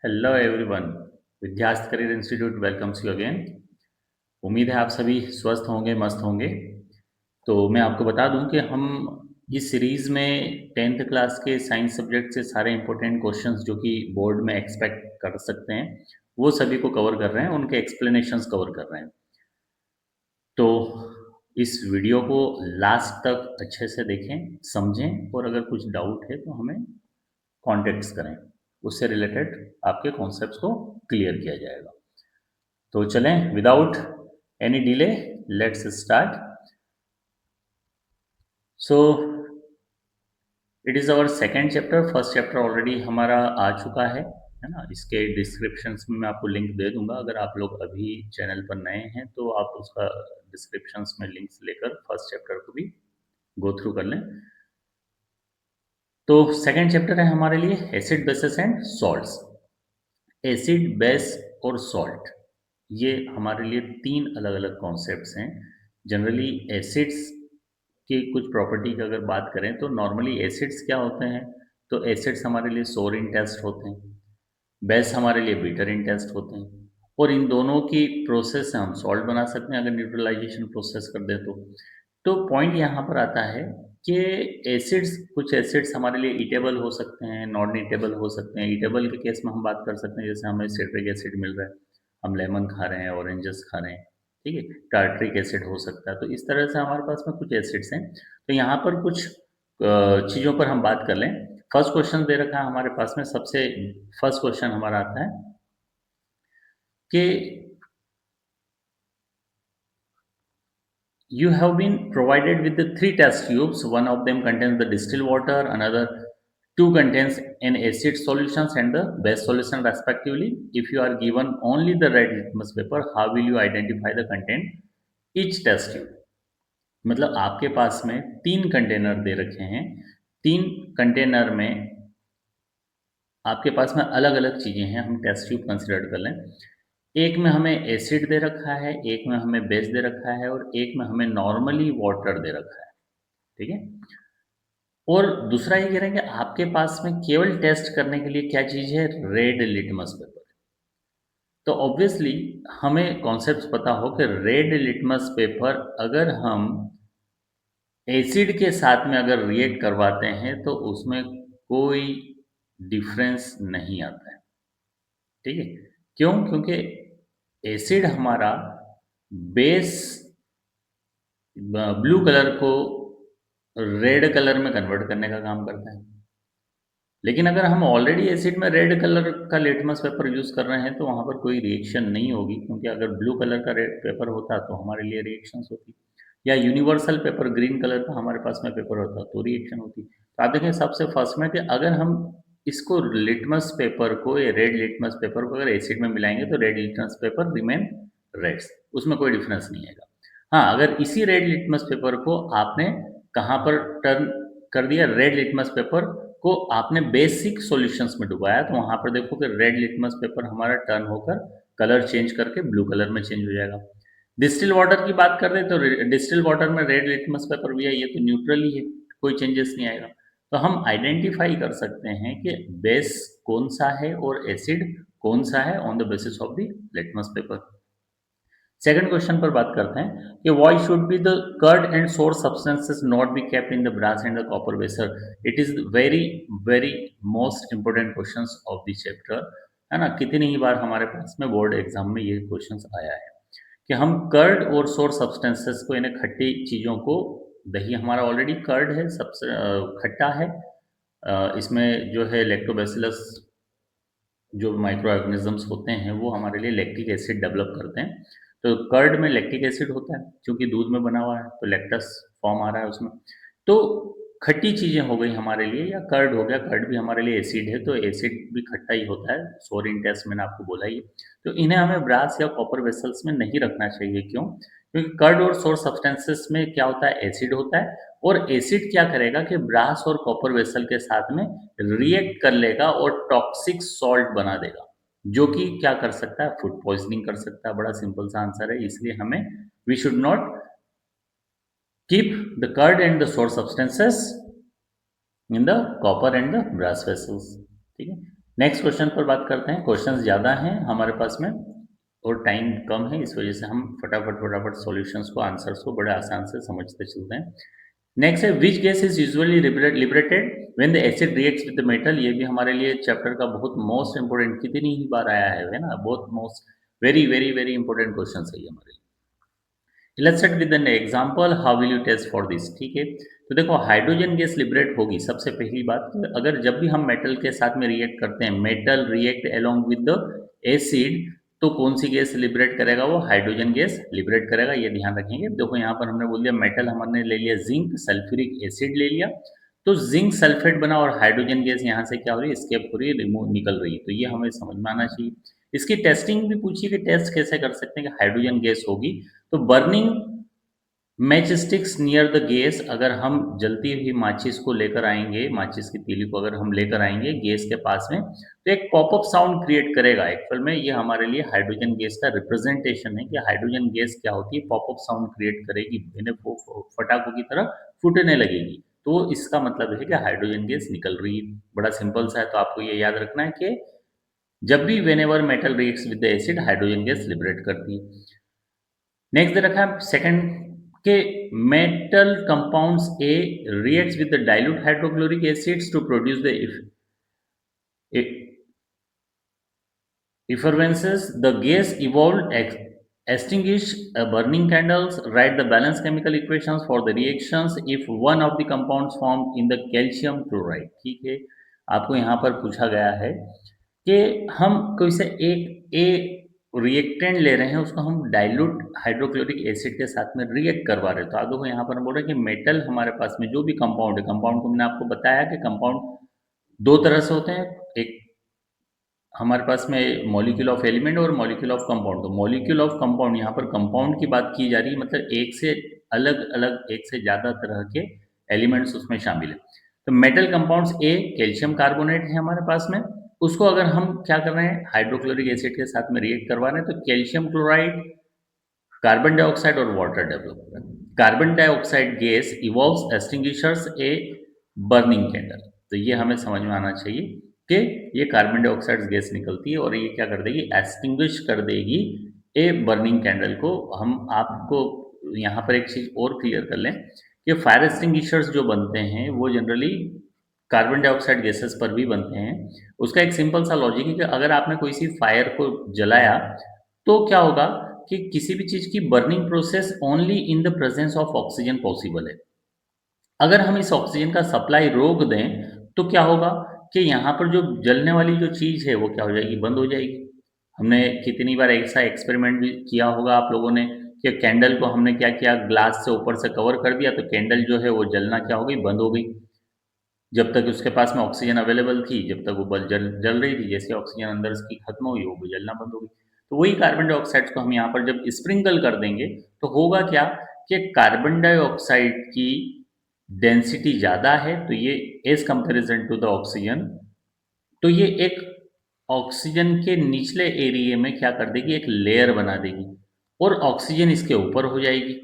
Hello everyone. Vidyasth career institute welcomes you again. उम्मीद है आप सभी स्वस्थ होंगे, मस्त होंगे। तो मैं आपको बता दूं कि हम इस सीरीज़ में 10th क्लास के साइंस सब्जेक्ट से सारे इंपॉर्टेंट क्वेश्चंस जो कि बोर्ड में एक्सपेक्ट कर सकते हैं, वो सभी को कवर कर रहे हैं, उनके एक्सप्लेनेशंस कवर कर रहे हैं। तो इस वीडियो को लास्ट तक अच्छे से देखें, समझें और अगर कुछ डाउट है तो हमें कॉन्टेक्ट्स करें। उससे रिलेटेड आपके कॉन्सेप्ट्स को क्लियर किया जाएगा। तो चलें, without any delay let's start. So it is our second chapter. First chapter already हमारा आ चुका है ना। इसके डिस्क्रिप्शंस में मैं आपको लिंक दे दूंगा। अगर आप लोग अभी चैनल पर नए हैं तो आप उसका डिस्क्रिप्शंस में लिंक्स लेकर फर्स्ट चैप्टर को भी गो थ्रू कर लें। तो सेकेंड चैप्टर है हमारे लिए acid basis and salts. Acid, base और सॉल्ट, ये हमारे लिए तीन अलग अलग कॉन्सेप्ट्स हैं। जनरली एसिड्स की कुछ प्रॉपर्टी की अगर बात करें तो नॉर्मली एसिड्स क्या होते हैं, तो एसिड्स हमारे लिए सोर इन टेस्ट होते हैं, बेस हमारे लिए बीटर इन टेस्ट होते हैं, और इन दोनों की प्रोसेस से हम सॉल्ट बना सकते हैं अगर न्यूट्रलाइजेशन प्रोसेस कर दें तो पॉइंट यहाँ पर आता है कि एसिड्स, कुछ एसिड्स हमारे लिए ईटेबल हो सकते हैं, नॉन ईटेबल हो सकते हैं। ईटेबल के केस में हम बात कर सकते हैं, जैसे हमें सिट्रिक एसिड मिल रहा है, हम लेमन खा रहे हैं, ऑरेंजेस खा रहे हैं, ठीक है। टार्ट्रिक एसिड हो सकता है। तो इस तरह से हमारे पास में कुछ एसिड्स हैं। तो यहाँ पर कुछ चीज़ों पर हम बात कर लें। फर्स्ट क्वेश्चन दे रखा है हमारे पास में। सबसे फर्स्ट क्वेश्चन हमारा आता है कि you have been provided with the three test tubes. One of them contains the distilled water, another two contains an acid solutions and the base solution respectively. If you are given only the red litmus paper, how will you identify the content each test tube? मतलब आपके पास में तीन container दे रखे हैं। तीन container में आपके पास में अलग अलग चीज़ें हैं। हम टेस्ट ट्यूब कंसिडर कर लें। एक में हमें एसिड दे रखा है, एक में हमें बेस दे रखा है और एक में हमें नॉर्मली वाटर दे रखा है, ठीक है। और दूसरा ये कह रहे हैं कि आपके पास में केवल टेस्ट करने के लिए क्या चीज़ है, रेड लिटमस पेपर। तो ऑब्वियसली हमें कॉन्सेप्ट पता हो कि रेड लिटमस पेपर अगर हम एसिड के साथ में अगर रिएक्ट करवाते हैं तो उसमें कोई डिफरेंस नहीं आता है, ठीक है। क्यों? क्योंकि एसिड हमारा बेस ब्लू कलर को रेड कलर में कन्वर्ट करने का काम करता है। लेकिन अगर हम ऑलरेडी एसिड में रेड कलर का लिटमस पेपर यूज़ कर रहे हैं तो वहाँ पर कोई रिएक्शन नहीं होगी, क्योंकि अगर ब्लू कलर का रेड पेपर होता तो हमारे लिए रिएक्शंस होती, या यूनिवर्सल पेपर ग्रीन कलर का हमारे पास में पेपर होता तो रिएक्शन होती। तो आप देखें सबसे फर्स्ट में कि अगर हम इसको लिटमस पेपर को, या रेड लिटमस पेपर को अगर एसिड में मिलाएंगे तो red litmus paper remain reds, उसमें कोई डिफरेंस नहीं आएगा। हाँ, अगर इसी रेड लिटमस पेपर को आपने कहाँ पर टर्न कर दिया, रेड लिटमस पेपर को आपने बेसिक सॉल्यूशंस में डुबाया, तो वहां पर देखो कि रेड लिटमस पेपर हमारा टर्न होकर कलर चेंज करके ब्लू कलर में चेंज हो जाएगा। डिस्टिल वाटर की बात कर रहे हैं तो डिस्टिल वाटर में रेड लिटमस पेपर भी है, ये तो न्यूट्रल ही है, कोई चेंजेस नहीं आएगा। तो हम आइडेंटिफाई कर सकते हैं कि बेस कौन सा है और एसिड कौन सा है on the basis of the litmus paper. Second question पर बात करते हैं कि why should be the curd and sour substances not be kept in the brass and the copper vessel. It is very very most important questions of this chapter, है ना। कितनी ही बार हमारे पास में बोर्ड एग्जाम में ये क्वेश्चंस आया है कि हम कर्ड और सोर्स सब्सटेंसेस को, इन्हें खट्टी चीज़ों को, दही हमारा ऑलरेडी कर्ड है, सबसे खट्टा है, इसमें जो है लैक्टोबैसिलस जो माइक्रो ऑर्गेनिजम्स होते हैं वो हमारे लिए लैक्टिक एसिड डेवलप करते हैं। तो कर्ड में लैक्टिक एसिड होता है, क्योंकि दूध में बना हुआ है तो लैक्टस फॉर्म आ रहा है उसमें। तो खट्टी चीज़ें हो गई हमारे लिए, या कर्ड हो गया, कर्ड भी हमारे लिए एसिड है, तो एसिड भी खट्टा ही होता है, सोरिन टेस्ट मैंने आपको बोला ही। तो इन्हें हमें ब्रास या कॉपर वेसल्स में नहीं रखना चाहिए। क्यों? क्योंकि कर्ड और सोर सब्सटेंसेस में क्या होता है, एसिड होता है, और एसिड क्या करेगा कि ब्रास और कॉपर वेसल के साथ में रिएक्ट कर लेगा और टॉक्सिक सॉल्ट बना देगा, जो कि क्या कर सकता है, फूड पॉइजनिंग कर सकता है। बड़ा सिंपल सा आंसर है। इसलिए हमें, we should not keep the curd and the sour substances in the copper and the brass vessels, ठीक है। नेक्स्ट क्वेश्चन पर बात करते हैं। क्वेश्चंस ज़्यादा हैं हमारे पास में और टाइम कम है, इस वजह से हम फटाफट फटाफट सॉल्यूशंस को, आंसर्स को बड़े आसान से समझते चलते हैं। नेक्स्ट है which gas is usually liberated when the acid reacts with the metal. ये भी हमारे लिए चैप्टर का बहुत मोस्ट इंपोर्टेंट, कितनी ही बार आया है ना, बहुत most very very very important question है ये हमारे लिए। Let's start with an example, how will you test for this. ठीक है, तो देखो हाइड्रोजन गैस लिबरेट होगी। सबसे पहली बात, अगर जब भी हम मेटल के साथ में रिएक्ट करते हैं, metal react along with the acid, तो कौन सी गैस लिबरेट करेगा? वो हाइड्रोजन गैस लिबरेट करेगा, ये ध्यान रखेंगे। देखो यहाँ पर हमने बोल दिया मेटल हमने ले लिया जिंक, सल्फ्यूरिक एसिड ले लिया, तो जिंक सल्फेट बना और हाइड्रोजन गैस यहाँ से क्या हो रही है? स्केप हो रही है, रिमूव निकल रही है। तो ये हमें समझ में आना चाहिए। इसकी टेस्टिंग भी पूछी कि टेस्ट कैसे कर सकते हैं कि हाइड्रोजन गैस होगी, तो burning match sticks near the gas. अगर हम जलती हुई माचिस को लेकर आएंगे, माचिस की तीली को अगर हम लेकर आएंगे गैस के पास में, तो एक पॉपअप साउंड क्रिएट करेगा। एक्चुअल में ये हमारे लिए हाइड्रोजन गैस का रिप्रेजेंटेशन है कि हाइड्रोजन गैस क्या होती है, पॉपअप साउंड क्रिएट करेगी, इन्हें फटाकों की तरह फूटने लगेगी। तो इसका मतलब है कि हाइड्रोजन गैस निकल रही है। बड़ा सिंपल सा है, तो आपको ये याद रखना है कि जब भी whenever metal reacts with the acid, hydrogen gas liberate करती है। नेक्स्ट दे रखा है सेकंड के metal compounds a reacts with the dilute hydrochloric acids to produce the effervescence. The gas evolved extinguish burning candles. Write the balance chemical equations for the reactions if one of the compounds formed in the calcium chloride. ठीक है, आपको यहाँ पर पूछा गया है कि हम कोई से एक ए रिएक्टेंट ले रहे हैं, उसको हम डाइल्यूट हाइड्रोक्लोरिक एसिड के साथ में रिएक्ट करवा रहे हैं। तो आप देखो यहाँ पर हम बोल रहे हैं कि मेटल हमारे पास में जो भी कंपाउंड है, कंपाउंड को मैंने आपको बताया कि कंपाउंड दो तरह से होते हैं। एक हमारे पास में मॉलिक्यूल ऑफ एलिमेंट और मॉलिक्यूल ऑफ कंपाउंड। तो मॉलिक्यूल ऑफ कंपाउंड, यहाँ पर कंपाउंड की बात की जा रही है, मतलब एक से अलग अलग, एक से ज़्यादा तरह के एलिमेंट्स उसमें शामिल है। तो मेटल कंपाउंड्स ए कैल्शियम कार्बोनेट है हमारे पास में, उसको अगर हम क्या कर रहे हैं, हाइड्रोक्लोरिक एसिड के साथ में रिएक्ट करवा रहे हैं, तो कैल्शियम क्लोराइड, कार्बन डाइऑक्साइड और वाटर डेवलप होगा। Carbon dioxide gas evolves extinguishers a burning candle. तो ये हमें समझ में आना चाहिए कि ये कार्बन डाइऑक्साइड गैस निकलती है और ये क्या कर देगी, एक्सटिंग्विश कर देगी ए बर्निंग कैंडल को। हम आपको यहाँ पर एक चीज़ और क्लियर कर लें कि फायर एक्सटिंग्विशर्स जो बनते हैं वो जनरली कार्बन डाइऑक्साइड गैसेस पर भी बनते हैं। उसका एक सिंपल सा लॉजिक है कि अगर आपने कोई सी फायर को जलाया, तो क्या होगा कि किसी भी चीज़ की burning process only in the presence of oxygen possible है। अगर हम इस ऑक्सीजन का सप्लाई रोक दें, तो क्या होगा कि यहाँ पर जो जलने वाली जो चीज़ है वो क्या हो जाएगी, बंद हो जाएगी। हमने कितनी बार ऐसा एक्सपेरिमेंट भी किया होगा आप लोगों ने कि कैंडल को हमने क्या किया, ग्लास से ऊपर से कवर कर दिया, तो कैंडल जो है वो जलना क्या हो गई, बंद हो गई। जब तक उसके पास में ऑक्सीजन अवेलेबल थी, जब तक वो बल्ब जल जल रही थी, जैसे ऑक्सीजन अंदर उसकी खत्म हुई, वो जलना बंद हो गई। तो वही कार्बन डाइऑक्साइड को हम यहाँ पर जब स्प्रिंकल कर देंगे, तो होगा क्या कि कार्बन डाइऑक्साइड की डेंसिटी ज़्यादा है, तो ये as comparison to the oxygen, तो ये एक ऑक्सीजन के निचले एरिया में क्या कर देगी, एक लेयर बना देगी और ऑक्सीजन इसके ऊपर हो जाएगी।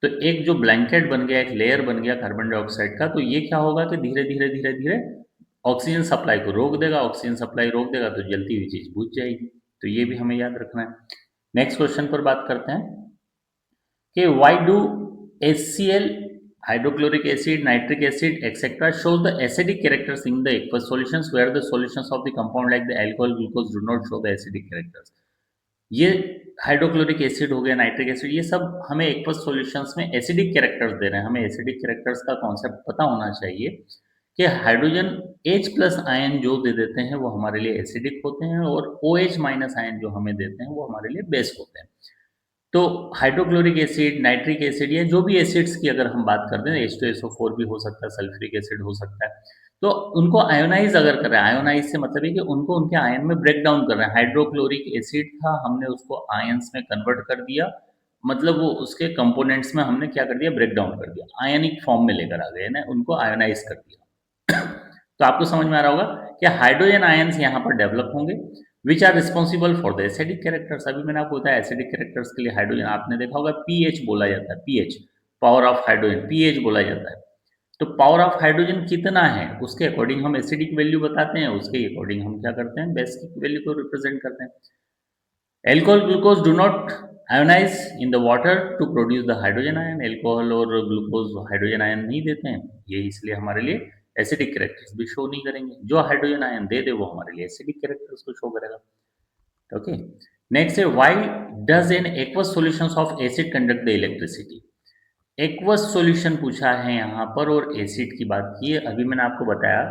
तो एक जो ब्लैंकेट बन गया, एक लेयर बन गया कार्बन डाइऑक्साइड का, तो ये क्या होगा कि धीरे धीरे धीरे धीरे ऑक्सीजन सप्लाई को रोक देगा। ऑक्सीजन सप्लाई रोक देगा तो जलती हुई चीज बुझ जाएगी। तो ये भी हमें याद रखना है। नेक्स्ट क्वेश्चन पर बात करते हैं कि why do HCl, hydrochloric acid, nitric acid etcetera show the acidic characters in the aqueous solutions where the solutions of the compound like the alcohol, glucose do not show the acidic characters। ये hydrochloric acid हो गया, nitric acid, ये सब हमें aqueous solutions में acidic characters दे रहे हैं। हमें एसिडिक कैरेक्टर्स का कॉन्सेप्ट पता होना चाहिए कि हाइड्रोजन H प्लस आयन जो दे देते हैं वो हमारे लिए एसिडिक होते हैं और OH माइनस आयन जो हमें देते हैं वो हमारे लिए बेस होते हैं। तो हाइड्रोक्लोरिक एसिड, नाइट्रिक एसिड, या जो भी एसिड्स की अगर हम बात करते हैं, H2SO4 भी हो सकता है, सल्फ्यूरिक एसिड हो सकता है, तो उनको आयोनाइज अगर कर रहे हैं, आयोनाइज से मतलब है कि उनको उनके आयन में ब्रेक डाउन कर रहे हैं। हाइड्रोक्लोरिक एसिड था, हमने उसको आयंस में कन्वर्ट कर दिया, मतलब वो उसके कंपोनेंट्स में हमने क्या कर दिया, ब्रेक डाउन कर दिया, आयनिक फॉर्म में लेकर आ गए ना, उनको आयोनाइज कर दिया। तो आपको समझ में आ रहा होगा कि हाइड्रोजन आयंस यहाँ पर डेवलप होंगे which are responsible for the acidic characters. अभी मैंने आपको बताया एसिडिक कैरेक्टर्स के लिए हाइड्रोजन, आपने देखा होगा पीएच बोला जाता है, pH, power of hydrogen, pH बोला जाता है। तो पावर ऑफ हाइड्रोजन कितना है उसके अकॉर्डिंग हम एसिडिक वैल्यू बताते हैं, उसके अकॉर्डिंग हम क्या करते हैं, बेसिक वैल्यू को रिप्रेजेंट करते हैं। Alcohol, glucose do not ionize in the water to produce the hydrogen ion. Alcohol और ग्लूकोज हाइड्रोजन आयन नहीं देते हैं, ये इसलिए हमारे लिए एसिडिक कैरेक्टर्स भी शो नहीं करेंगे। जो हाइड्रोजन आयन दे दे वो हमारे लिए एसिडिक कैरेक्टर्स को शो करेगा। ओके, नेक्स्ट है why does an aqueous solutions of acid conduct the electricity. Aqueous solution पूछा है यहाँ पर और एसिड की बात की है। अभी मैंने आपको बताया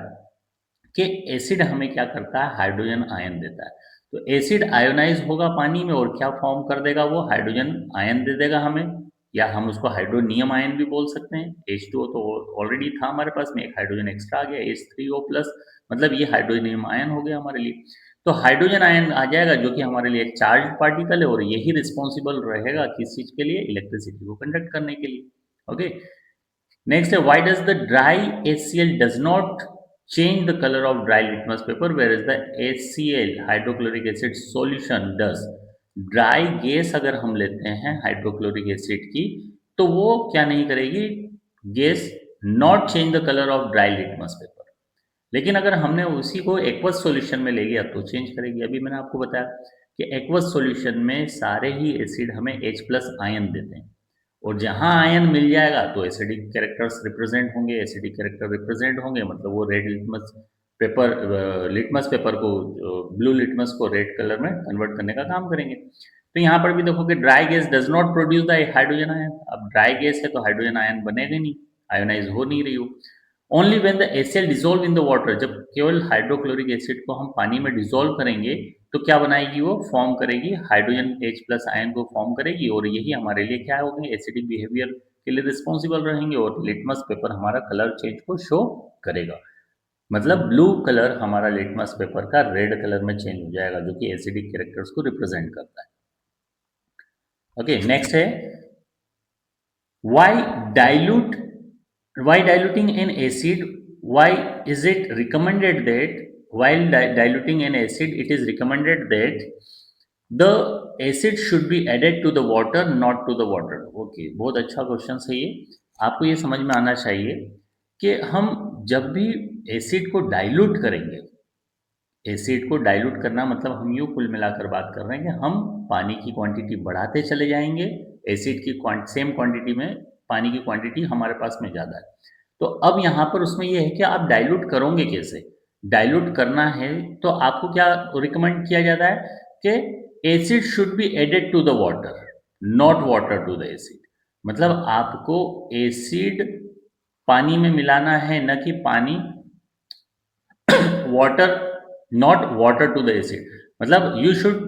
कि एसिड हमें क्या करता है, हाइड्रोजन आयन देता है। तो एसिड आयोनाइज होगा पानी में और क्या फॉर्म कर देगा, वो हाइड्रोजन आयन दे देगा हमें, या हम उसको हाइड्रोनियम आयन भी बोल सकते हैं। H2O तो ऑलरेडी था हमारे पास में, एक हाइड्रोजन एक्स्ट्रा आ गया H3O प्लस, मतलब ये हाइड्रोनियम आयन हो गया हमारे लिए। तो हाइड्रोजन आयन आ जाएगा जो कि हमारे लिए एक चार्ज पार्टिकल है और यही रिस्पॉन्सिबल रहेगा किस चीज के लिए, इलेक्ट्रिसिटी को कंडक्ट करने के लिए। ओके, नेक्स्ट है why does the dry HCl does not change the color of dry litmus paper whereas the HCl hydrochloric acid solution does. Dry gas अगर हम लेते हैं हाइड्रोक्लोरिक एसिड की तो वो क्या नहीं करेगी, gas not change the colour of dry litmus paper. लेकिन अगर हमने उसी को एक्वस सॉल्यूशन में ले लिया तो चेंज करेगी। अभी मैंने आपको बताया कि एक्वस सॉल्यूशन में सारे ही एसिड हमें H प्लस आयन देते हैं और जहां आयन मिल जाएगा तो एसिडिक कैरेक्टर्स रिप्रेजेंट होंगे, एसिडिक कैरेक्टर रिप्रेजेंट होंगे मतलब वो red litmus paper, litmus paper को, ब्लू लिटमस को रेड कलर में कन्वर्ट करने का काम करेंगे। तो यहाँ पर भी देखो कि dry gas does not produce the hydrogen ion. अब ड्राई गैस है तो हाइड्रोजन आयन बनेगा नहीं, आयोनाइज हो नहीं रही हो। Only when the HCl dissolve in the water, जब केवल हाइड्रोक्लोरिक एसिड को हम पानी में डिजोल्व करेंगे तो क्या बनाएगी, वो फॉर्म करेगी हाइड्रोजन H प्लस आयन को फॉर्म करेगी और यही हमारे लिए क्या होंगे, एसिडिक बिहेवियर के लिए रिस्पॉन्सिबल रहेंगे और लिटमस पेपर हमारा कलर चेंज को शो करेगा। मतलब ब्लू कलर हमारा लिटमस पेपर का रेड कलर में चेंज हो जाएगा जो कि एसिडिक कैरेक्टर्स को रिप्रेजेंट करता है। ओके, नेक्स्ट है why dilute, why diluting an acid, why is it recommended that while diluting an acid it is recommended that the acid should be added to the water not to the water। okay, बहुत अच्छा question है ये। आपको ये समझ में आना चाहिए कि हम जब भी एसिड को डाइल्यूट करेंगे, एसिड को डाइल्यूट करना मतलब हम यूँ कुल मिलाकर बात कर रहे हैं कि हम पानी की क्वांटिटी बढ़ाते चले जाएंगे, एसिड की सेम क्वांटिटी में पानी की क्वांटिटी हमारे पास में ज़्यादा है। तो अब यहाँ पर उसमें ये है कि आप डाइल्यूट करोगे कैसे, डाइल्यूट करना है तो आपको क्या रिकमेंड किया जाता है कि acid should be added to the water not water to the acid. मतलब आपको एसिड पानी में मिलाना है, न कि पानी water, not water to the acid. मतलब you should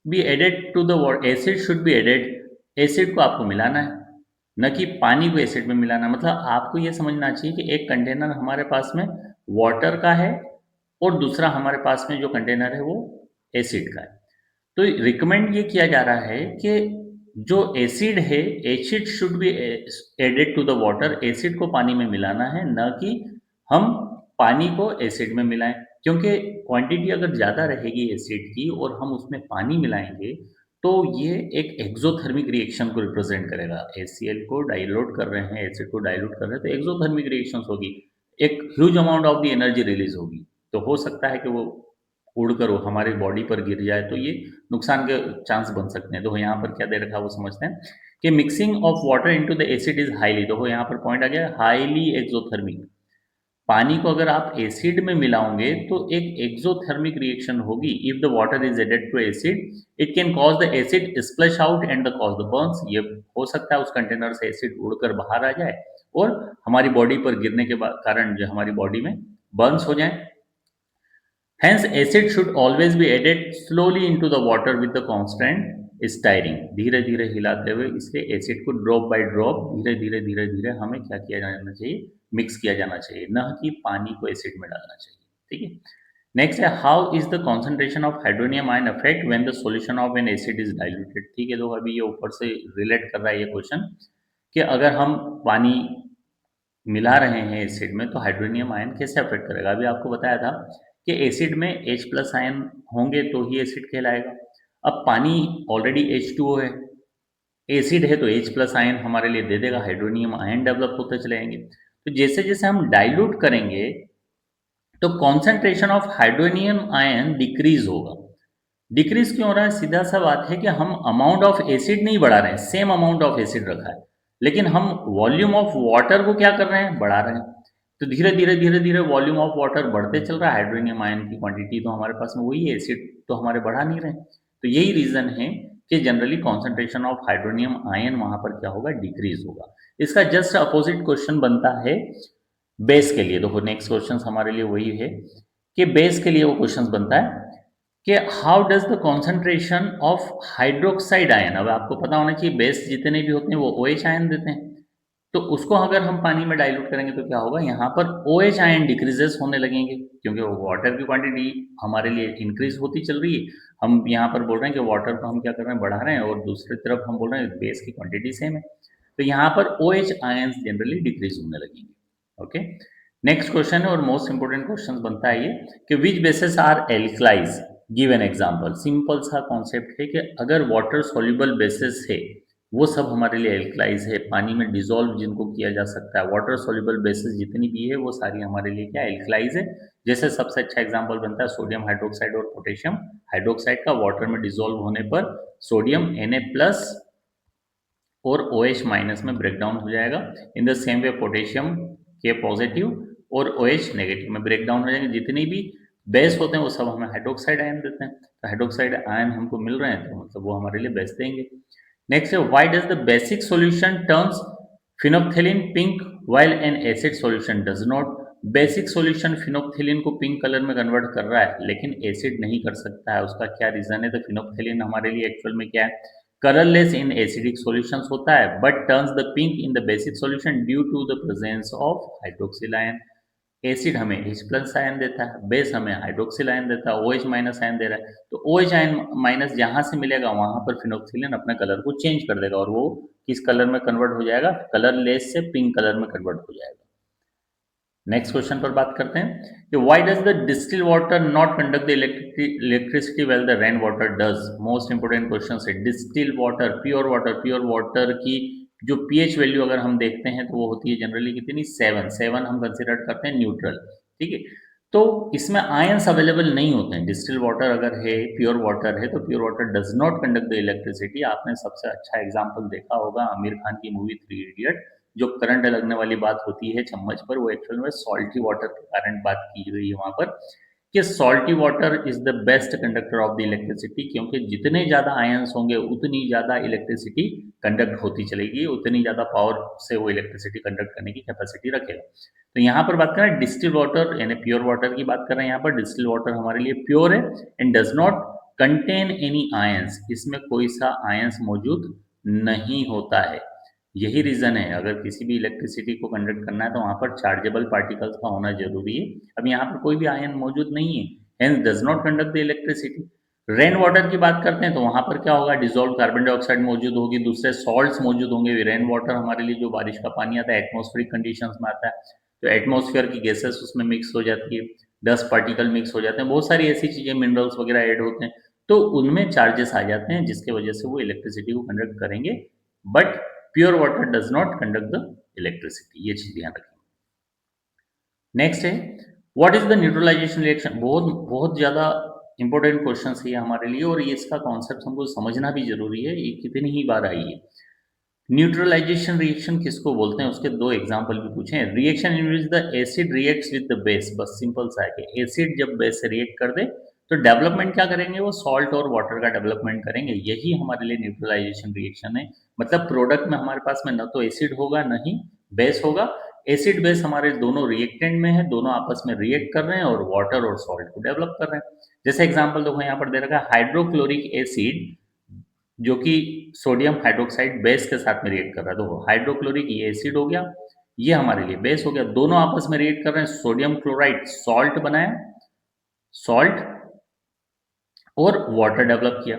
be added to the acid should be added, acid को आपको मिलाना है न कि पानी को एसिड में मिलाना। मतलब आपको ये समझना चाहिए कि एक कंटेनर हमारे पास में वाटर का है और दूसरा हमारे पास में जो कंटेनर है वो एसिड का है। तो रिकमेंड ये किया जा रहा है कि जो एसिड है, acid should be added to the water, acid को पानी में मिलाना है न कि हम पानी को एसिड में मिलाएं। क्योंकि क्वांटिटी अगर ज़्यादा रहेगी एसिड की और हम उसमें पानी मिलाएंगे तो ये एक एक्सोथर्मिक रिएक्शन को रिप्रेजेंट करेगा। HCl को डाइल्यूट कर रहे हैं, एसिड को डाइल्यूट कर रहे हैं तो एक्सोथर्मिक रिएक्शंस होगी, एक huge amount of the energy release होगी। तो हो सकता है कि वो उड़कर वो हमारी बॉडी पर गिर जाए तो ये नुकसान के चांस बन सकते हैं। तो यहाँ पर क्या दे रखा है वो समझते हैं कि mixing of water into the acid is highly, देखो यहाँ पर पॉइंट आ गया हाईली एक्सोथर्मिक। पानी को अगर आप एसिड में मिलाओगे तो एक एक्सोथर्मिक रिएक्शन होगी। If the water is added to acid it can cause the acid splash out and the cause the burns. ये हो सकता है उस कंटेनर से एसिड उड़कर बाहर आ जाए और हमारी बॉडी पर गिरने के कारण जो हमारी बॉडी में बर्न्स हो जाए। Hence, acid should always be added slowly into the water with the constant stirring। धीरे धीरे हिलाते हुए, इसलिए एसिड को ड्रॉप बाय ड्रॉप धीरे धीरे हमें क्या किया जाना चाहिए, मिक्स किया जाना चाहिए, न कि पानी को एसिड में डालना चाहिए। ठीक है, नेक्स्ट है how is the concentration of hydronium ion affect when the solution of N acid is diluted. ठीक है, तो अभी ये ऊपर से रिलेट कर रहा है ये क्वेश्चन कि अगर हम पानी मिला रहे हैं एसिड में तो हाइड्रोनियम आयन कैसे अफेक्ट करेगा। अभी आपको बताया था कि एसिड में H प्लस आयन होंगे तो ही एसिड कहलाएगा। अब पानी ऑलरेडी H2O है, एसिड है तो H प्लस आयन हमारे लिए दे देगा, हाइड्रोनियम आयन डेवलप होते चले जाएंगे। तो जैसे जैसे हम डाइल्यूट करेंगे तो concentration of hydronium ion decrease होगा। डिक्रीज क्यों हो रहा है? सीधा सा बात है कि हम अमाउंट ऑफ एसिड नहीं बढ़ा रहे हैं, सेम अमाउंट ऑफ एसिड रखा है, लेकिन हम वॉल्यूम ऑफ वाटर को क्या कर रहे हैं? बढ़ा रहे हैं। तो धीरे धीरे वॉल्यूम ऑफ वाटर बढ़ते चल रहा है, हाइड्रोनियम आयन की क्वांटिटी तो हमारे पास में वही है, एसिड तो हमारे बढ़ा नहीं रहे। तो यही रीजन है कि generally concentration of hydronium ion वहां पर क्या होगा? डिक्रीज होगा। इसका जस्ट अपोजिट क्वेश्चन बनता है बेस के लिए। देखो नेक्स्ट क्वेश्चन हमारे लिए वही है कि बेस के लिए वो क्वेश्चन बनता है कि how does the concentration of hydroxide ion, अब आपको पता होना चाहिए बेस जितने भी होते हैं वो OH आयन देते हैं, तो उसको अगर हम पानी में डाइल्यूट करेंगे तो क्या होगा? यहाँ पर OH आयन डिक्रीजेस होने लगेंगे, क्योंकि वाटर की क्वांटिटी हमारे लिए इंक्रीज होती चल रही है। हम यहाँ पर बोल रहे हैं कि वाटर को हम क्या कर रहे हैं? बढ़ा रहे हैं, और दूसरी तरफ हम बोल रहे हैं बेस की क्वांटिटी सेम है, तो यहाँ पर OH आयंस जनरली डिक्रीज होने लगेंगे। ओके, नेक्स्ट क्वेश्चन है और मोस्ट इंपोर्टेंट क्वेश्चन बनता है ये कि which bases are alkalis, give an example. Simple सा कॉन्सेप्ट है कि अगर वाटर सॉल्युबल बेसिस है वो सब हमारे लिए एल्कलाइज है, पानी में डिसॉल्व जिनको किया जा सकता है, वाटर सॉल्युबल बेसिस जितनी भी है वो सारी हमारे लिए क्या? एल्कलाइज है। जैसे सबसे अच्छा एग्जांपल बनता है सोडियम हाइड्रोक्साइड और पोटेशियम हाइड्रोक्साइड का, वाटर में डिसॉल्व होने पर सोडियम Na+ और OH माइनस में ब्रेक डाउन हो जाएगा। In the same way potassium के पॉजिटिव और OH नेगेटिव में ब्रेक डाउन हो जाएंगे। जितनी भी बेस होते हैं वो सब हमें हाइड्रोक्साइड आयन देते हैं, तो हाइड्रोक्साइड आयन हमको मिल रहे हैं तो मतलब वो हमारे लिए बेस देंगे। नेक्स्ट है why does the basic solution turns phenolphthalein pink while an acid solution does not. Basic solution phenolphthalein को पिंक कलर में कन्वर्ट कर रहा है लेकिन एसिड नहीं कर सकता है, उसका क्या रीजन है? तो फिनोप्थेलिन हमारे लिए एक्चुअल में क्या है? कलरलेस इन एसिडिक सॉल्यूशंस होता है but turns the pink in the basic solution due to the presence of hydroxyl ion. Acid हमें H+ आयन देता है, बेस हमें हाइड्रोक्सिल आयन देता है, OH- आयन दे रहा है, तो OH आयन माइनस जहां से मिलेगा वहां पर फिनोक्सिलिन अपने कलर को चेंज कर देगा और वो किस कलर में कन्वर्ट हो जाएगा? कलरलेस से पिंक कलर में कन्वर्ट हो जाएगा। नेक्स्ट क्वेश्चन पर बात करते हैं कि why does the distil water not conduct the electricity well the rain water does. Most important question है। डिस्टिल वाटर, प्योर वाटर की जो पीएच वैल्यू अगर हम देखते हैं तो वो होती है जनरली कितनी? 7 हम कंसिडर करते हैं न्यूट्रल। ठीक है, तो इसमें आयंस अवेलेबल नहीं होते हैं। डिस्टिल वाटर अगर है, प्योर वाटर है, तो pure water does not conduct the electricity. आपने सबसे अच्छा एग्जाम्पल देखा होगा आमिर खान की मूवी 3 इडियट, जो करंट लगने वाली बात होती है चम्मच पर, वो एक्चुअल में सॉल्टी वाटर के कारण बात की गई है वहां पर कि salty water is the best conductor of the electricity, क्योंकि जितने ज्यादा आयंस होंगे उतनी ज्यादा इलेक्ट्रिसिटी कंडक्ट होती चलेगी, उतनी ज्यादा पावर से वो इलेक्ट्रिसिटी कंडक्ट करने की कैपेसिटी रखेगा। तो यहाँ पर बात करें डिस्टिल वाटर यानी प्योर वाटर की बात कर रहे हैं, यहाँ पर डिस्टिल वाटर हमारे लिए प्योर है and does not contain any ions, इसमें कोई सा आयंस मौजूद नहीं होता है। यही रीजन है, अगर किसी भी इलेक्ट्रिसिटी को कंडक्ट करना है तो वहां पर चार्जेबल पार्टिकल्स का होना जरूरी है। अब यहाँ पर कोई भी आयन मौजूद नहीं है, hence does not conduct the electricity. Rain water की बात करते हैं तो वहां पर क्या होगा? डिजोल्व कार्बन डाइऑक्साइड मौजूद होगी, दूसरे सॉल्ट्स मौजूद होंगे। रेन वाटर हमारे लिए जो बारिश का पानी आता है एटमॉस्फेरिक कंडीशंस में आता है, तो एटमॉस्फेयर की गैसेस उसमें मिक्स हो जाती है, डस्ट पार्टिकल मिक्स हो जाते हैं, बहुत सारी ऐसी चीजें मिनरल्स वगैरह ऐड होते हैं, तो उनमें चार्जेस आ जाते हैं जिसके वजह से वो इलेक्ट्रिसिटी को कंडक्ट करेंगे, but pure water does not conduct the electricity. ये चीज ध्यान रखें। नेक्स्ट है what is the neutralisation reaction. बहुत बहुत ज्यादा इंपॉर्टेंट क्वेश्चन है ये हमारे लिए, और ये इसका कॉन्सेप्ट हमको समझना भी जरूरी है, ये कितनी ही बार आई है। न्यूट्रलाइजेशन रिएक्शन किसको बोलते हैं उसके दो एग्जांपल भी पूछे हैं। Reaction in which the acid reacts with the base, बस सिंपल सा है कि एसिड जब बेस से रिएक्ट कर दे तो डेवलपमेंट क्या करेंगे? वो सॉल्ट और वाटर का डेवलपमेंट करेंगे, यही हमारे लिए न्यूट्रलाइजेशन रिएक्शन है। मतलब प्रोडक्ट में हमारे पास में न तो एसिड होगा न ही बेस होगा, एसिड बेस हमारे दोनों रिएक्टेंट में है, दोनों आपस में रिएक्ट कर रहे हैं और वाटर और सॉल्ट को डेवलप कर रहे हैं। जैसे एग्जाम्पल देखो यहाँ पर दे रखा है हाइड्रोक्लोरिक एसिड जो कि सोडियम हाइड्रोक्साइड बेस के साथ में रिएक्ट कर रहा है, तो हाइड्रोक्लोरिक ये एसिड हो गया, ये हमारे लिए बेस हो गया, दोनों आपस में रिएक्ट कर रहे हैं, सोडियम क्लोराइड सॉल्ट बनाया, सॉल्ट और वाटर डेवलप किया।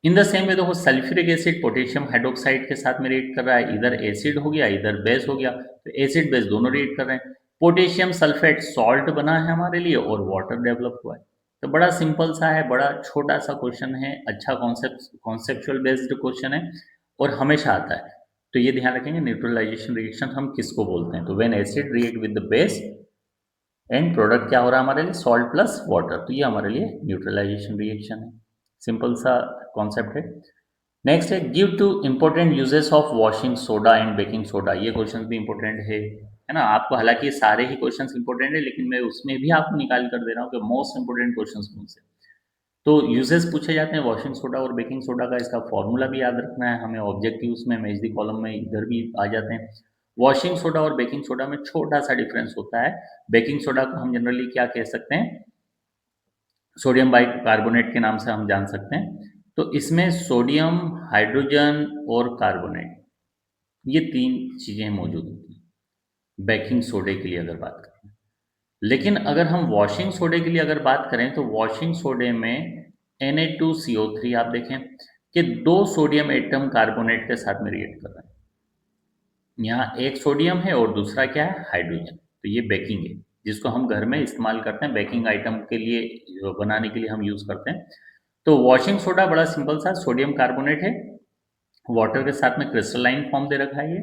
इन द सेम वे देखो सल्फ्यूरिक एसिड पोटेशियम हाइड्रोक्साइड के साथ में रिएक्ट कर रहा है, इधर एसिड हो गया इधर बेस हो गया, तो एसिड बेस दोनों रिएक्ट कर रहे हैं, पोटेशियम सल्फेट सॉल्ट बना है हमारे लिए और वाटर डेवलप हुआ है। तो बड़ा सिंपल सा है, बड़ा छोटा सा क्वेश्चन है, अच्छा कॉन्सेप्ट कॉन्सेप्चुअल बेस्ड क्वेश्चन है और हमेशा आता है। तो ये ध्यान रखेंगे न्यूट्रलाइजेशन रिएक्शन हम किसको बोलते हैं। तो when acid react with the base and product क्या हो रहा है हमारे लिए, सॉल्ट प्लस वाटर, तो ये हमारे लिए न्यूट्रलाइजेशन रिएक्शन है। सिंपल सा कॉन्सेप्ट है। नेक्स्ट है give two important uses of washing soda and baking soda. ये क्वेश्चन भी इंपॉर्टेंट है ना। आपको हालांकि ये सारे ही क्वेश्चन इंपॉर्टेंट है, लेकिन मैं उसमें भी आपको निकाल कर दे रहा हूँ कि मोस्ट इंपॉर्टेंट क्वेश्चन कौन से। तो यूजेस पूछे जाते हैं वॉशिंग सोडा और बेकिंग सोडा का, इसका फॉर्मूला भी याद रखना है हमें। ऑब्जेक्टिव्स में मैच दी कॉलम में इधर भी आ जाते हैं। वॉशिंग सोडा और बेकिंग सोडा में छोटा सा डिफरेंस होता है। बेकिंग सोडा को हम जनरली क्या कह सकते हैं, सोडियम बाइकार्बोनेट के नाम से हम जान सकते हैं। तो इसमें सोडियम, हाइड्रोजन और कार्बोनेट, ये तीन चीजें मौजूद होती हैं बेकिंग सोडे के लिए अगर बात करें। लेकिन अगर हम वॉशिंग सोडे के लिए अगर बात करें तो वॉशिंग सोडे में Na2CO3 आप देखें कि दो सोडियम एटम कार्बोनेट के साथ में रिएक्ट कर रहे हैं। यहाँ एक सोडियम है और दूसरा क्या है, हाइड्रोजन। तो ये बेकिंग है जिसको हम घर में इस्तेमाल करते हैं, बेकिंग आइटम के लिए बनाने के लिए हम यूज करते हैं। तो वॉशिंग सोडा बड़ा सिंपल सा सोडियम कार्बोनेट है, वाटर के साथ में क्रिस्टलाइन फॉर्म दे रखा है। ये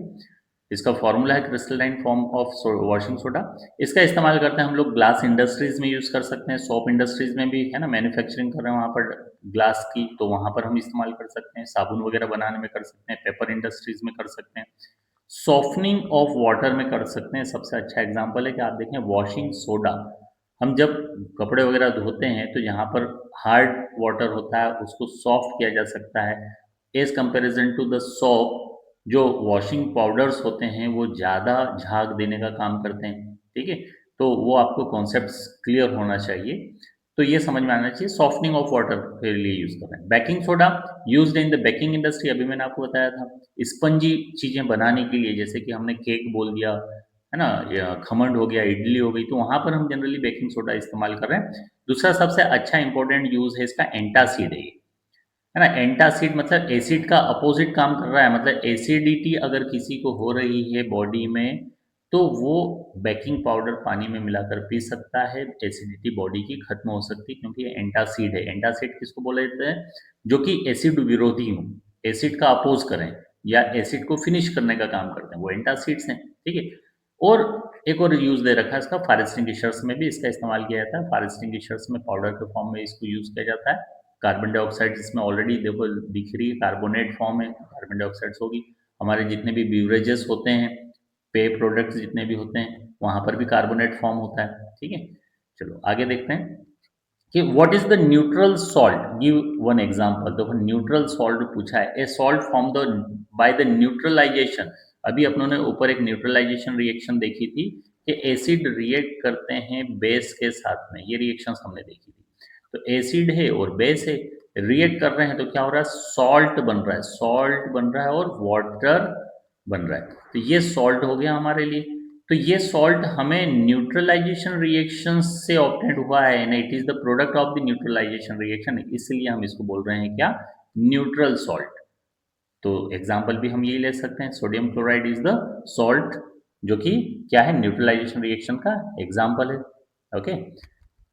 इसका फॉर्मूला है crystalline form of washing soda. इसका इस्तेमाल करते हैं हम लोग ग्लास इंडस्ट्रीज में यूज कर सकते हैं, सोप इंडस्ट्रीज में भी है ना, मैन्युफैक्चरिंग कर रहे हैं वहाँ पर ग्लास की, तो वहाँ पर हम इस्तेमाल कर सकते हैं। साबुन वगैरह बनाने में कर सकते हैं, पेपर इंडस्ट्रीज में कर सकते हैं, सॉफ्टनिंग ऑफ वाटर में कर सकते हैं। सबसे अच्छा एग्जाम्पल है कि आप देखें वॉशिंग सोडा, हम जब कपड़े वगैरह धोते हैं तो यहाँ पर हार्ड वाटर होता है, उसको सॉफ्ट किया जा सकता है as comparison to the soap. जो वॉशिंग पाउडर्स होते हैं वो ज़्यादा झाग देने का काम करते हैं, ठीक है। तो वो आपको कॉन्सेप्ट क्लियर होना चाहिए, तो ये समझ में आना चाहिए। सॉफ्टनिंग ऑफ वाटर के लिए यूज कर रहे हैं। Baking soda used in the baking industry, अभी मैंने आपको बताया था स्पंजी चीजें बनाने के लिए, जैसे कि हमने केक बोल दिया है ना, या खमंड हो गया, इडली हो गई, तो वहां पर हम जनरली बेकिंग सोडा इस्तेमाल कर रहे हैं। दूसरा सबसे अच्छा इंपॉर्टेंट यूज है इसका एंटासिड है ना। एंटासिड मतलब एसिड का अपोजिट काम कर रहा है, मतलब एसिडिटी अगर किसी को हो रही है बॉडी में तो वो बेकिंग पाउडर पानी में मिलाकर पी सकता है, एसिडिटी बॉडी की खत्म हो सकती है, क्योंकि ये एंटासिड है। एंटासिड किसको बोले जाते हैं, जो कि एसिड विरोधी हो, एसिड का अपोज करें या एसिड को फिनिश करने का काम करते हैं, वो एंटासिड्स हैं, ठीक है। और एक और यूज दे रखा है इसका, फायर एक्सटिंग्विशर्स में भी इसका इस्तेमाल किया जाता है। फायर एक्सटिंग्विशर्स में पाउडर के फॉर्म में इसको यूज किया जाता है। कार्बन डाइऑक्साइड इसमें ऑलरेडी देखो दिख रही है, कार्बोनेट फॉर्म है, कार्बन डाइऑक्साइड्स होगी। हमारे जितने भी बीवरेजेस होते हैं, पे प्रोडक्ट्स जितने भी होते हैं, वहां पर भी कार्बोनेट फॉर्म होता है, ठीक है। चलो आगे देखते हैं कि what is the neutral salt, give one example. देखो न्यूट्रल सॉल्ट पूछा है, a salt form the by the neutralisation. अभी अपनों ने ऊपर एक न्यूट्रलाइजेशन रिएक्शन देखी थी कि एसिड रिएक्ट करते हैं बेस के साथ में, ये रिएक्शंस हमने देखी थी। तो एसिड है और बेस है, रिएक्ट कर रहे हैं तो क्या हो रहा है, सॉल्ट बन रहा है, सॉल्ट बन रहा है और वाटर बन रहा है। तो ये सॉल्ट हो गया हमारे लिए। तो ये सॉल्ट हमें न्यूट्रलाइजेशन रिएक्शन से ऑब्टेंड हुआ है ना, it is the product of the neutralisation reaction, इसलिए हम इसको बोल रहे हैं क्या, न्यूट्रल सॉल्ट। तो एग्जाम्पल भी हम यही ले सकते हैं, sodium chloride is the salt, जो कि क्या है, न्यूट्रलाइजेशन रिएक्शन का एग्जाम्पल है। Okay,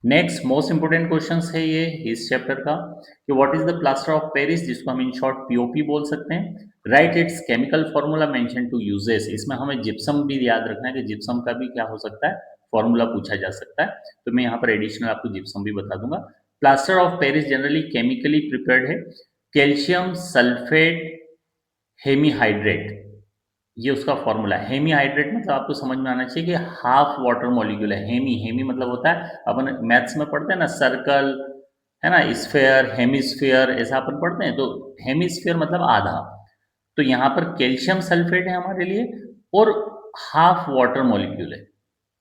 next most important question है ये इस चैप्टर का कि what is the plaster of Paris, जिसको हम इन शॉर्ट पीओपी बोल सकते हैं। Right its chemical formula mention two uses. इसमें हमें जिप्सम भी याद रखना है कि जिप्सम का भी क्या हो सकता है, फॉर्मूला पूछा जा सकता है। तो मैं यहाँ पर एडिशनल आपको जिप्सम भी बता दूंगा। Plaster of Paris generally chemically prepared है, कैल्शियम सल्फेट हेमीहाइड्रेट, ये उसका फॉर्मूला है। हेमीहाइड्रेट मतलब आपको समझ में आना चाहिए कि हाफ वाटर मॉलिक्यूल है। हेमी, हेमी मतलब होता है, अपन मैथ्स में पढ़ते हैं ना, सर्कल है ना, स्फेयर, हेमिस्फेयर, ऐसा अपन पढ़ते हैं। तो हेमिस्फेयर मतलब आधा। तो यहाँ पर कैल्शियम सल्फेट है हमारे लिए और हाफ वाटर मॉलिक्यूल है,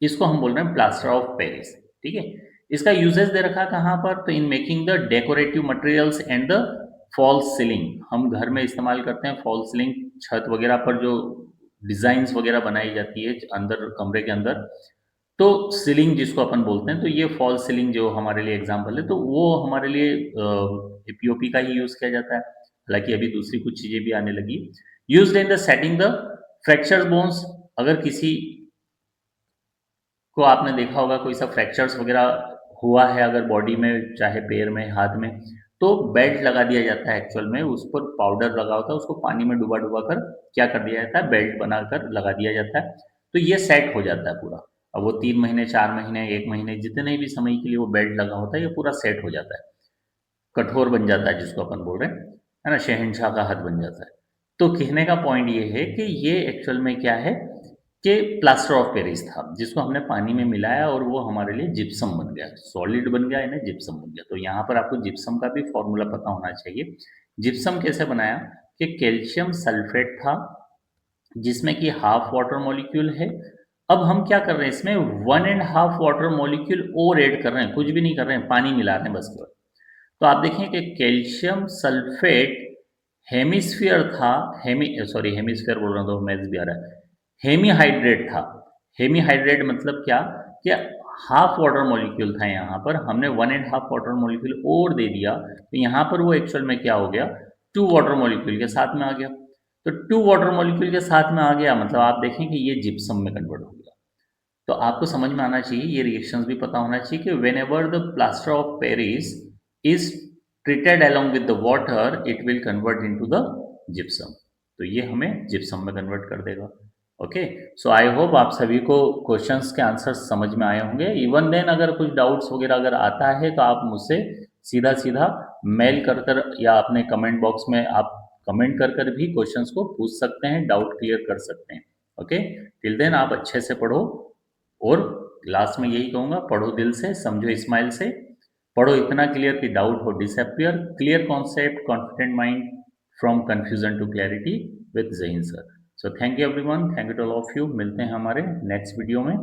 इसको हम बोल रहे हैं प्लास्टर ऑफ पेरिस, ठीक है। इसका यूजेस दे रखा कहाँ पर, तो in making the decorative materials and the false ceiling. हम घर में इस्तेमाल करते हैं फॉल्स सीलिंग, छत वगैरह पर जो डिजाइन्स वगैरह बनाई जाती है अंदर कमरे के अंदर, तो सीलिंग जिसको अपन बोलते हैं, तो ये फॉल सीलिंग जो हमारे लिए एग्जांपल है, तो वो हमारे लिए पीओपी का ही यूज किया जाता है। हालांकि अभी दूसरी कुछ चीजें भी आने लगी। Used in the setting the fracture bones, अगर किसी को आपने देखा होगा कोई सा फ्रैक्चर्स वगैरह हुआ है अगर बॉडी में, चाहे पैर में, हाथ में, तो बेल्ट लगा दिया जाता है, एक्चुअल में उस पर पाउडर लगा होता है, उसको पानी में डुबा-डुबा कर क्या कर दिया जाता है, बेल्ट बनाकर लगा दिया जाता है, तो ये सेट हो जाता है पूरा। अब वो 3 महीने, 4 महीने, 1 महीने जितने भी समय के लिए वो बेल्ट लगा होता है, ये पूरा सेट हो जाता है। कठोर बन जाता है जिसको अपन बोल रहे हैं, है ना? शहंशाह का हद बन जाता है। तो कहने का पॉइंट ये है कि ये एक्चुअल में क्या है कि प्लास्टर ऑफ पेरिस था, जिसको हमने पानी में मिलाया और वो हमारे लिए जिप्सम बन गया, सॉलिड बन गया, यानी जिप्सम बन गया। तो यहाँ पर आपको जिप्सम का भी फॉर्मूला पता होना चाहिए। जिप्सम कैसे बनाया कि कैल्शियम सल्फेट था, जिसमें कि हाफ वाटर मॉलिक्यूल है। अब हम क्या कर रहे हैं इसमें 1 एंड हाफ वाटर मॉलिक्यूल और ऐड कर रहे हैं, कुछ भी नहीं कर रहे हैं, पानी मिला रहे हैं बस केवल। तो आप देखें कि कैल्शियम सल्फेट हेमिस्फीयर था, हेमिस्फीयर बोल रहा हूँ तो मैथ्स भी आ रहा है। हेमीहाइड्रेट था। हेमीहाइड्रेट मतलब क्या कि हाफ वाटर मॉलिक्यूल था, यहाँ पर हमने 1 एंड हाफ वाटर मॉलिक्यूल और दे दिया, तो यहाँ पर वो एक्चुअल में क्या हो गया, 2 वाटर मॉलिक्यूल के साथ में आ गया। तो 2 वाटर मॉलिक्यूल के साथ में आ गया मतलब आप देखें कि ये जिप्सम में कन्वर्ट हो गया। तो आपको समझ में आना चाहिए, ये रिएक्शंस भी पता होना चाहिए कि when ever the plaster of Paris is treated along with the water it will convert into the gypsum। तो ये हमें जिप्सम में कन्वर्ट कर देगा। ओके, सो आई होप आप सभी को क्वेश्चंस के आंसर्स समझ में आए होंगे। इवन देन अगर कुछ डाउट्स वगैरह अगर आता है तो आप मुझसे सीधा सीधा मेल कर कर या अपने कमेंट बॉक्स में आप कमेंट कर कर भी क्वेश्चंस को पूछ सकते हैं, डाउट क्लियर कर सकते हैं। ओके, टिल देन आप अच्छे से पढ़ो, और लास्ट में यही कहूँगा, पढ़ो दिल से, समझो स्माइल से, पढ़ो इतना क्लियर कि डाउट हो disappear, clear concept, confident mind, from confusion to clarity with Zaheen sir. So thank you everyone, thank you to all of you. मिलते हैं हमारे नेक्स्ट वीडियो में।